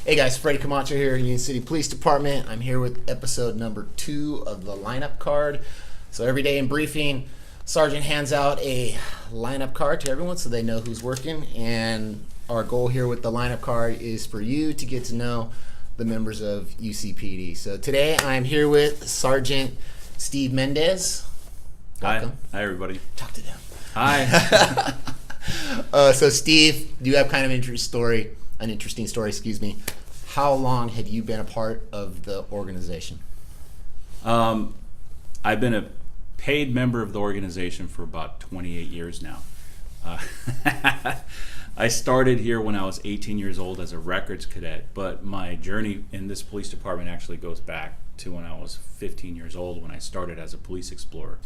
Hey guys, Freddie Camacho here, Union City Police Department. I'm here with episode number 2 of the lineup card. So every day in briefing, Sergeant hands out a lineup card to everyone so they know who's working. And our goal here with the lineup card is for you to get to know the members of UCPD. So today I'm here with Sergeant Steve Mendez. Welcome. Hi everybody. Talk to them. Hi. So Steve, you have kind of an interesting story. How long have you been a part of the organization? I've been a paid member of the organization for about 28 years now. I started here when I was 18 years old as a records cadet, but my journey in this police department actually goes back to when I was 15 years old when I started as a police explorer.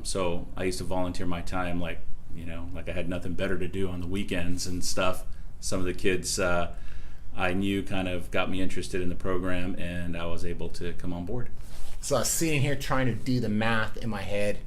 So I used to volunteer my time like I had nothing better to do on the weekends and stuff. Some of the kids I knew kind of got me interested in the program, and I was able to come on board. So I was sitting here trying to do the math in my head,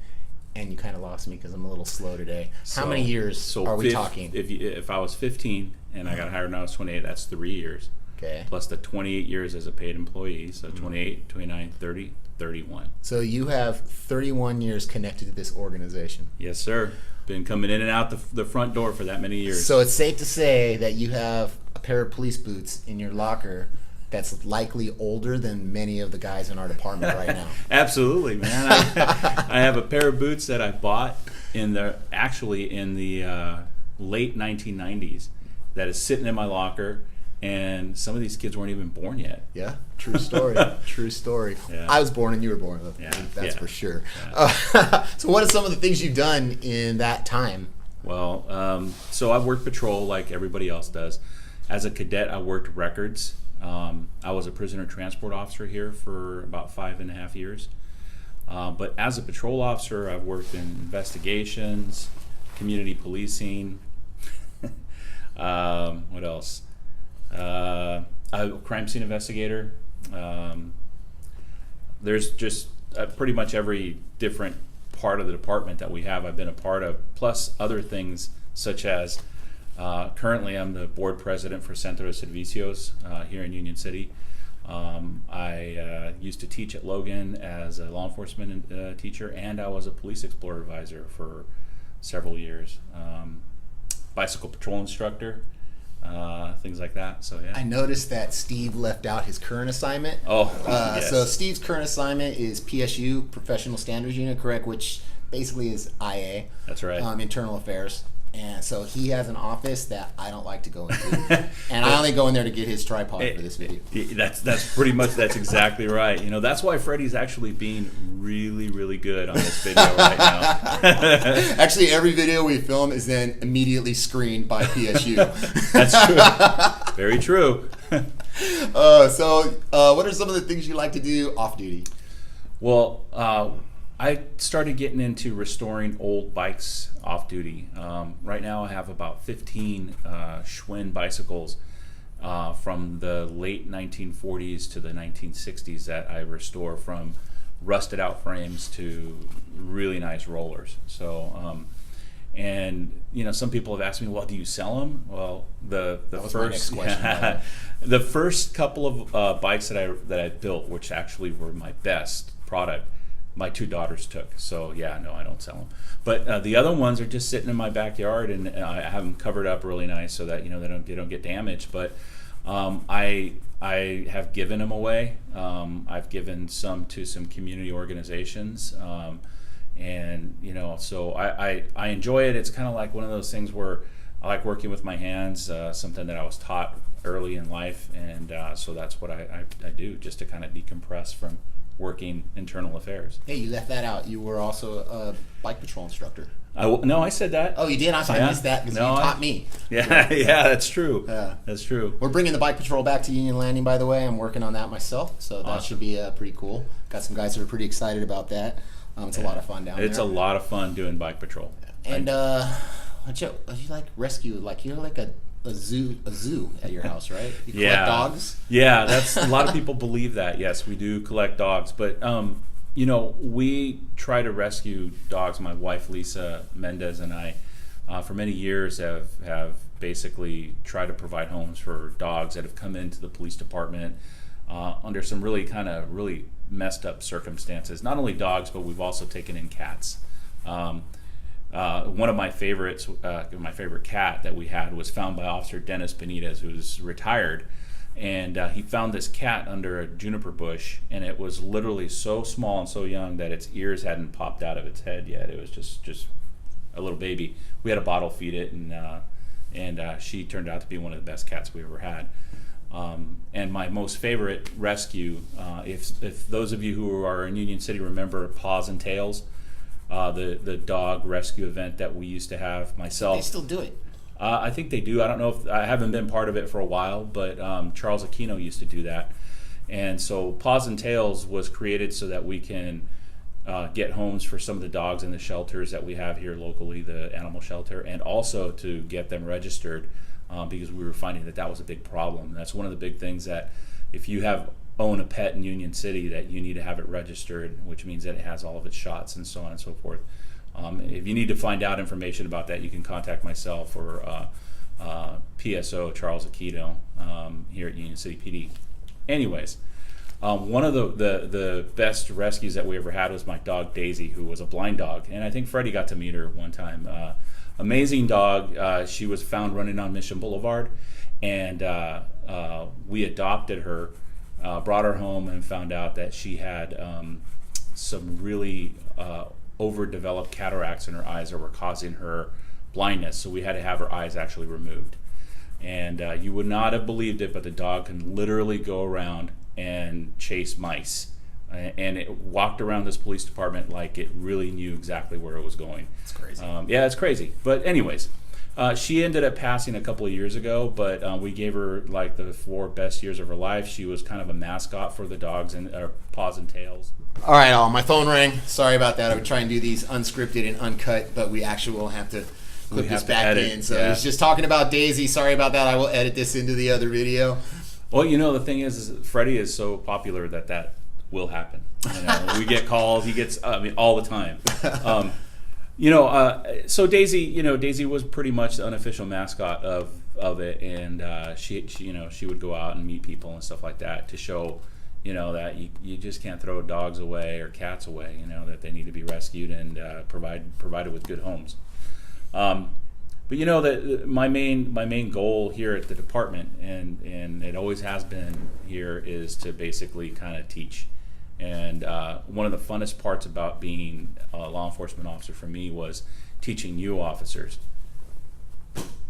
and you kind of lost me because I'm a little slow today. How many years are we talking? If I was 15 and I got hired when I was 28, that's 3 years. Okay. Plus the 28 years as a paid employee, so 28, 29, 30, 31. So you have 31 years connected to this organization. Yes, sir. Been coming in and out the front door for that many years. So it's safe to say that you have a pair of police boots in your locker that's likely older than many of the guys in our department right now. Absolutely, man. I have a pair of boots that I bought in the late 1990s that is sitting in my locker, and some of these kids weren't even born yet. Yeah, true story. True story. Yeah. I was born and you were born. That's for sure. Yeah. So what are some of the things you've done in that time? Well, so I've worked patrol like everybody else does. As a cadet, I worked records. I was a prisoner transport officer here for about 5.5 years. But as a patrol officer, I've worked in investigations, community policing. What else? I'm a crime scene investigator. There's just pretty much every different part of the department that we have I've been a part of, plus other things such as currently I'm the board president for Centro de Servicios here in Union City. I used to teach at Logan as a law enforcement teacher, and I was a police explorer advisor for several years. Bicycle patrol instructor. Things like that. So yeah. I noticed that Steve left out his current assignment. Yes. So Steve's current assignment is PSU, Professional Standards Unit, correct? Which basically is IA. That's right. Internal Affairs. And so he has an office that I don't like to go into, and I only go in there to get his tripod for this video. That's exactly right. That's why Freddie's actually being really, really good on this video right now. Actually, every video we film is then immediately screened by PSU. That's true. Very true. So what are some of the things you like to do off duty? Well, I started getting into restoring old bikes off duty. Right now I have about 15 Schwinn bicycles from the late 1940s to the 1960s that I restore, from rusted out frames to really nice rollers. So, some people have asked me, well, do you sell them? Well, the first couple of bikes that I built, which actually were my best product, my 2 daughters took. So yeah, no, I don't sell them. But the other ones are just sitting in my backyard, and I have them covered up really nice so that they don't get damaged. But I have given them away. I've given some to some community organizations, and so I enjoy it. It's kind of like one of those things where I like working with my hands, something that I was taught early in life, and so that's what I do, just to kind of decompress from working internal affairs. Hey, you left that out. You were also a bike patrol instructor. No, I said that. Oh, you did? I missed that because you taught me. Yeah, that's true. Yeah. That's true. We're bringing the bike patrol back to Union Landing, by the way. I'm working on that myself, so that should be pretty cool. Got some guys that are pretty excited about that. It's a lot of fun down there. It's a lot of fun doing bike patrol. And you like rescue? Like you're like a zoo at your house, right? You collect dogs? Yeah, that's a lot of people believe that. Yes, we do collect dogs, but we try to rescue dogs. My wife Lisa Mendez and I, for many years, have basically try to provide homes for dogs that have come into the police department under some really messed up circumstances. Not only dogs, but we've also taken in cats. One of my favorites, my favorite cat that we had was found by Officer Dennis Benitez, who's retired. And he found this cat under a juniper bush, and it was literally so small and so young that its ears hadn't popped out of its head yet. It was just a little baby. We had to bottle feed it, and she turned out to be one of the best cats we ever had. And my most favorite rescue, if those of you who are in Union City remember Paws and Tails, the dog rescue event that we used to have, myself. They still do it. I think they do. I don't know if I haven't been part of it for a while, but Charles Aquino used to do that. And so Paws and Tails was created so that we can get homes for some of the dogs in the shelters that we have here locally, the animal shelter, and also to get them registered because we were finding that was a big problem. That's one of the big things, that if you own a pet in Union City, that you need to have it registered, which means that it has all of its shots and so on and so forth. If you need to find out information about that, you can contact myself or PSO Charles Aquino here at Union City PD. Anyways, one of the best rescues that we ever had was my dog Daisy, who was a blind dog, and I think Freddie got to meet her one time. Amazing dog. She was found running on Mission Boulevard, and we adopted her, brought her home, and found out that she had some really overdeveloped cataracts in her eyes that were causing her blindness. So we had to have her eyes actually removed. And you would not have believed it, but the dog can literally go around and chase mice. And it walked around this police department like it really knew exactly where it was going. It's crazy. Yeah, it's crazy. But anyways, she ended up passing a couple of years ago, but we gave her like the 4 best years of her life. She was kind of a mascot for the dogs and Paws and Tails. All right, my phone rang. Sorry about that. I would try and do these unscripted and uncut, but we actually will have to clip this back in. So I was just talking about Daisy. Sorry about that. I will edit this into the other video. Well, the thing is Freddie is so popular that will happen. We get calls. He gets, all the time. So Daisy was pretty much the unofficial mascot of it, and she would go out and meet people and stuff like that to show, that you just can't throw dogs away or cats away, that they need to be rescued and provided with good homes. But that my main goal here at the department, and it always has been here, is to basically kind of teach. And one of the funnest parts about being a law enforcement officer for me was teaching you officers,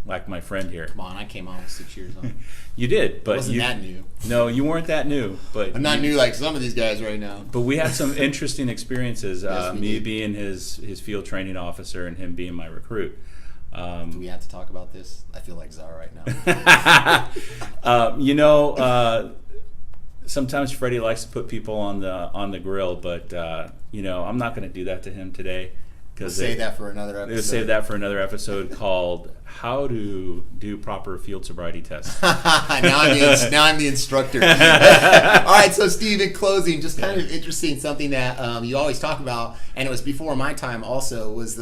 like my friend here. Come on, I came on with 6 years on. You did, but I wasn't that new. No, you weren't that new. But I'm not new like some of these guys right now. But we had some interesting experiences. Yes, me did. being his field training officer and him being my recruit. Do we have to talk about this? I feel like Czar right now. Sometimes Freddie likes to put people on the grill, but I'm not going to do that to him today. We'll save that for another episode. We'll save that for another episode called "How to Do Proper Field Sobriety Tests." now I'm the instructor. All right, so Steve, in closing, just kind of interesting, something that you always talk about, and it was before my time also, was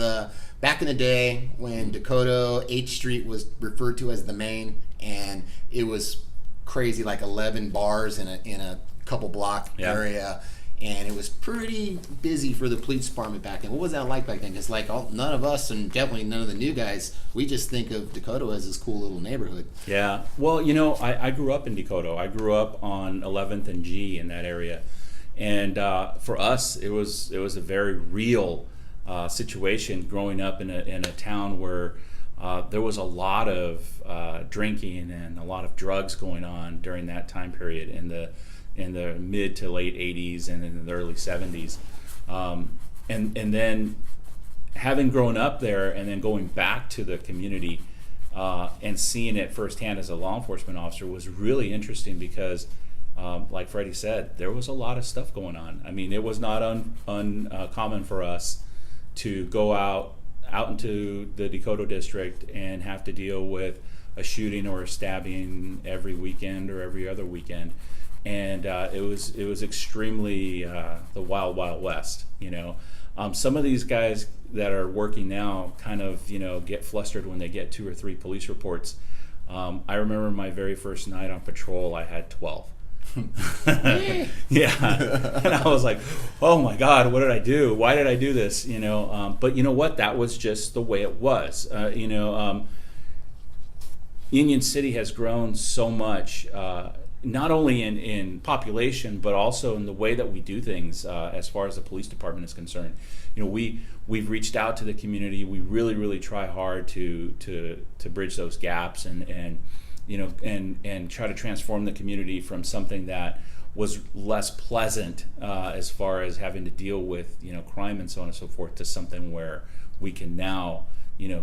back in the day when Dakota 8th Street was referred to as the Main, and it was crazy, like 11 bars in a couple block area, and it was pretty busy for the police department back then. What was that like back then? Because none of us, and definitely none of the new guys, we just think of Dakota as this cool little neighborhood. Yeah, well, I grew up in Dakota. I grew up on 11th and G in that area, and for us, it was a very real situation growing up in a town where there was a lot of drinking and a lot of drugs going on during that time period in the mid to late 80s and in the early 70s. And then having grown up there and then going back to the community and seeing it firsthand as a law enforcement officer was really interesting because, like Freddie said, there was a lot of stuff going on. I mean, it was not uncommon for us to go out into the Dakota district and have to deal with a shooting or a stabbing every weekend or every other weekend, and it was extremely the wild west, Some of these guys that are working now kind of, get flustered when they get 2 or 3 police reports. I remember my very first night on patrol, I had 12. Yeah. And I was like, oh my God, what did I do? Why did I do this? But you know what? That was just the way it was. Union City has grown so much, not only in population, but also in the way that we do things as far as the police department is concerned. We've reached out to the community. We really, really try hard to bridge those gaps and try to transform the community from something that was less pleasant as far as having to deal with crime and so on and so forth, to something where we can now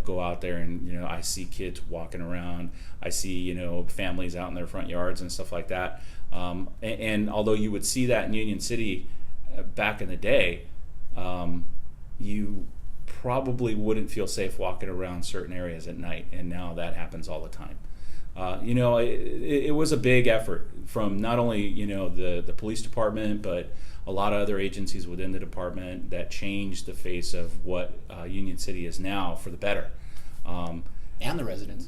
go out there and I see kids walking around, I see families out in their front yards and stuff like that, and although you would see that in Union City back in the day, you probably wouldn't feel safe walking around certain areas at night, and now that happens all the time. It was a big effort from not only the police department, but a lot of other agencies within the department that changed the face of what Union City is now for the better. And the residents.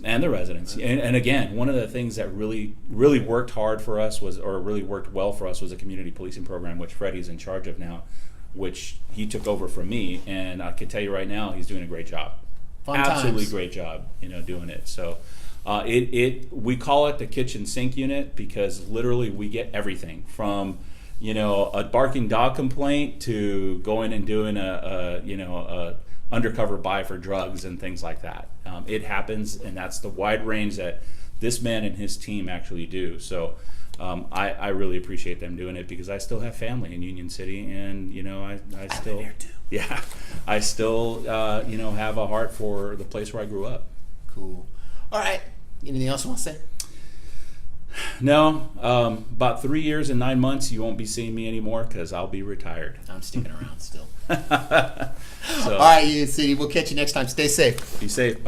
And again, one of the things that really worked hard for us really worked well for us was a community policing program, which Freddie's in charge of now, which he took over from me, and I can tell you right now, he's doing a great job. Absolutely great job, doing it. So we call it the kitchen sink unit because literally we get everything from a barking dog complaint to going and doing a undercover buy for drugs and things like that. It happens, and that's the wide range that this man and his team actually do. So I really appreciate them doing it because I still have family in Union City, and I still I still have a heart for the place where I grew up. Cool. All right. Anything else you want to say? No. About 3 years and 9 months, you won't be seeing me anymore because I'll be retired. I'm sticking around still. So, all right, Union City. We'll catch you next time. Stay safe. Be safe. Bye.